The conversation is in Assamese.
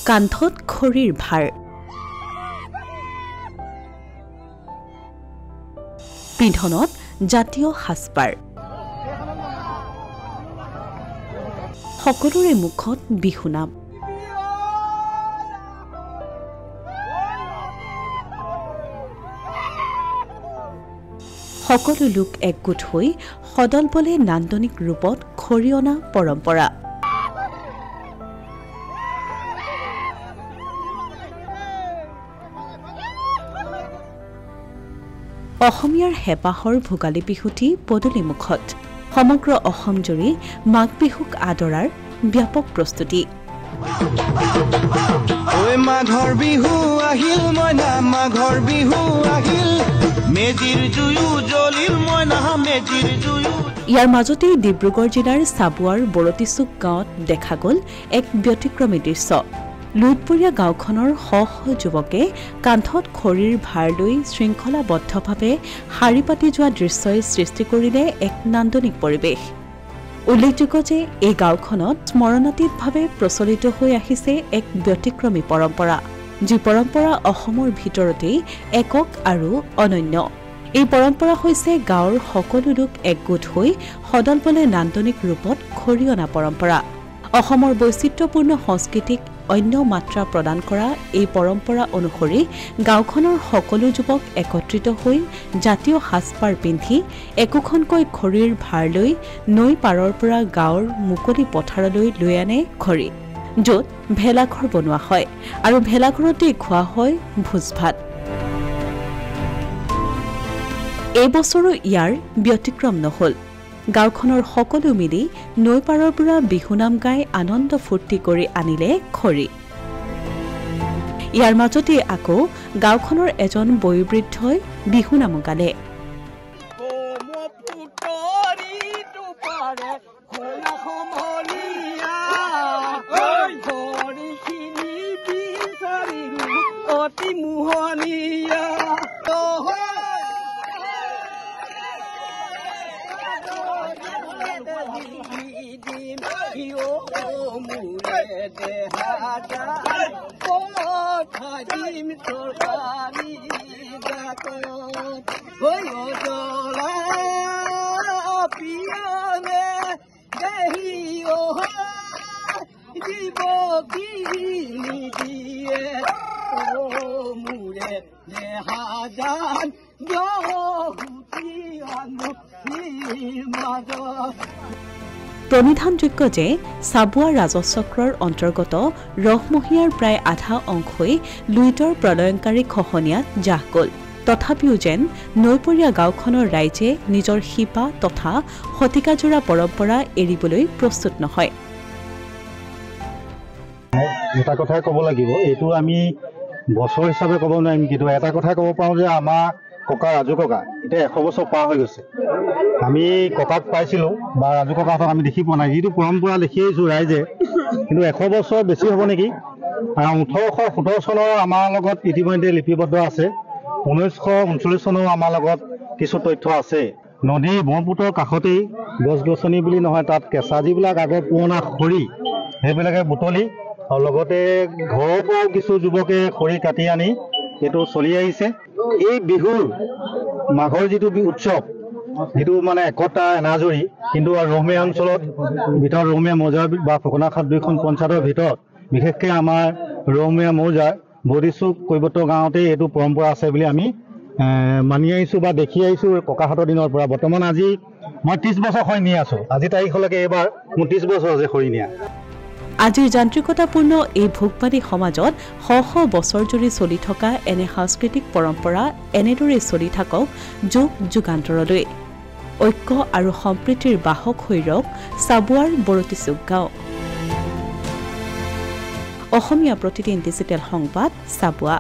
কান্ধত খৰিৰ ভাৰ পিন্ধনত জাতীয় সাজপাৰ সকলোৰে মুখত বিহুনাম সকলো লোক একগোট হৈ সদল বলে নান্দনিক ৰূপত খৰি অনা পৰম্পৰা অসমীয়াৰ হেপাহৰ ভোগালী বিহুটি পদূলি মুখত সমগ্ৰ অসম জুৰি মাঘ বিহুক আদৰাৰ ব্যাপক প্ৰস্তুতি ওই মাঘৰ বিহু আহিল মইনা মাঘৰ বিহু আহিল মেজিৰ জুয়ু জ্বলিল মইনা মেজিৰ জুয়ু ইয়াৰ মাজতে ডিব্ৰুগড় জিলাৰ চাবুৱাৰ বৰতিচুক গাঁৱত দেখা গ'ল এক ব্যতিক্ৰমী দৃশ্য লুইতপুৰীয়া গাঁওখনৰ শ শ যুৱকে কান্ধত খৰিৰ ভাৰ লৈ শৃংখলাবদ্ধভাৱে শাৰী পাতি যোৱা দৃশ্যই সৃষ্টি কৰিলে এক নান্দনিক পৰিৱেশ উল্লেখযোগ্য যে এই গাঁওখনত স্মৰণাতীতভাৱে প্ৰচলিত হৈ আহিছে এক ব্যতিক্ৰমী পৰম্পৰা যি পৰম্পৰা অসমৰ ভিতৰতেই একক আৰু অনন্য এই পৰম্পৰা হৈছে গাঁৱৰ সকলো লোক একগোট হৈ সদল বলে নান্দনিক ৰূপত খৰি অনা পৰম্পৰা অসমৰ বৈচিত্ৰ্যপূৰ্ণ সংস্কৃতিক অন্য মাত্ৰা প্ৰদান কৰা এই পৰম্পৰা অনুসৰি গাঁওখনৰ সকলো যুৱক একত্ৰিত হৈ জাতীয় সাজপাৰ পিন্ধি একোখনকৈ খৰিৰ ভাৰ লৈ নৈ পাৰৰ পৰা গাঁৱৰ মুকলি পথাৰলৈ লৈ আনে খৰি য'ত ভেলাঘৰ বনোৱা হয় আৰু ভেলাঘৰতে খোৱা হয় ভোজ ভাত এই বছৰো ইয়াৰ ব্যতিক্ৰম নহ'ল গাঁওখনৰ সকলো মিলি নৈ পাৰৰ পৰা বিহুনাম গাই আনন্দ ফূৰ্তি কৰি আনিলে খৰি ইয়াৰ মাজতে আকৌ গাঁওখনৰ এজন বয়োবৃদ্ধই বিহুনাম গালে প্ৰণিধানযোগ্য যে চাবুৱা ৰাজচক্ৰৰ অন্তৰ্গত ৰহমহীয়াৰ প্ৰায় আধা অংশই লুইতৰ প্ৰলয়ংকাৰী খহনীয়াত জাহ গ'ল তথাপিও যেন নৈপৰীয়া গাঁওখনৰ ৰাইজে নিজৰ শিপা তথা শতিকাজোৰা পৰম্পৰা এৰিবলৈ প্ৰস্তুত নহয় এটা কথাই ক'ব লাগিব এইটো আমি বছৰ হিচাপে ক'ব নোৱাৰিম কিন্তু এটা কথাই ক'ব পাৰোঁ যে আমাৰ ককা ৰাজু ককা এতিয়া 100 বছৰ পাৰ হৈ গৈছে আমি ককাক পাইছিলোঁ বা ৰাজু ককাহঁতক আমি দেখি পোৱা নাই যিটো পৰম্পৰা দেখি আহিছোঁ ৰাইজে কিন্তু 100 বছৰ বেছি হ'ব নেকি 1817 চনৰ আমাৰ লগত ইতিমধ্যে লিপিবদ্ধ আছে 1939 চনৰ আমাৰ লগত কিছু তথ্য আছে নদী ব্ৰহ্মপুত্ৰৰ কাষতেই গছ গছনি বুলি নহয় তাত কেঁচা যিবিলাক আগৰ পুৰণা খৰি সেইবিলাকে বুটলি আৰু লগতে ঘৰৰ পৰাও কিছু যুৱকে খৰি কাটি আনি এইটো চলি আহিছে এই বিহুৰ মাঘৰ যিটো উৎসৱ যিটো মানে একতা এনাজৰি কিন্তু ৰহমীয়া অঞ্চলত ভিতৰত ৰহমীয়া মৌজাৰ বা ফুকনাখাট দুইখন পঞ্চায়তৰ ভিতৰত বিশেষকৈ আমাৰ ৰহমীয়া মৌজাৰ বৰতিচুক কৈবত্ৰ গাঁৱতে এইটো পৰম্পৰা আছে বুলি আমি মানি আহিছোঁ বা দেখি আহিছোঁ ককাহঁতৰ দিনৰ পৰা বৰ্তমান আজি মই 30 বছৰ খৰি নি আছোঁ আজি তাৰিখলৈকে এইবাৰ মোৰ 30 বছৰ আছে খৰি নিয়া আজিৰ যান্ত্ৰিকতাপূৰ্ণ এই ভোগবাদী সমাজত শ শ বছৰ জুৰি চলি থকা এনে সাংস্কৃতিক পৰম্পৰা এনেদৰে চলি থাকক যুগ যুগান্তৰলৈ ঐক্য আৰু সম্প্ৰীতিৰ বাহক হৈ ৰওক চাবুৱাৰ বৰতিচুক গাঁও অসমীয়া প্ৰতিদিন ডিজিটেল সংবাদ চাবুৱা।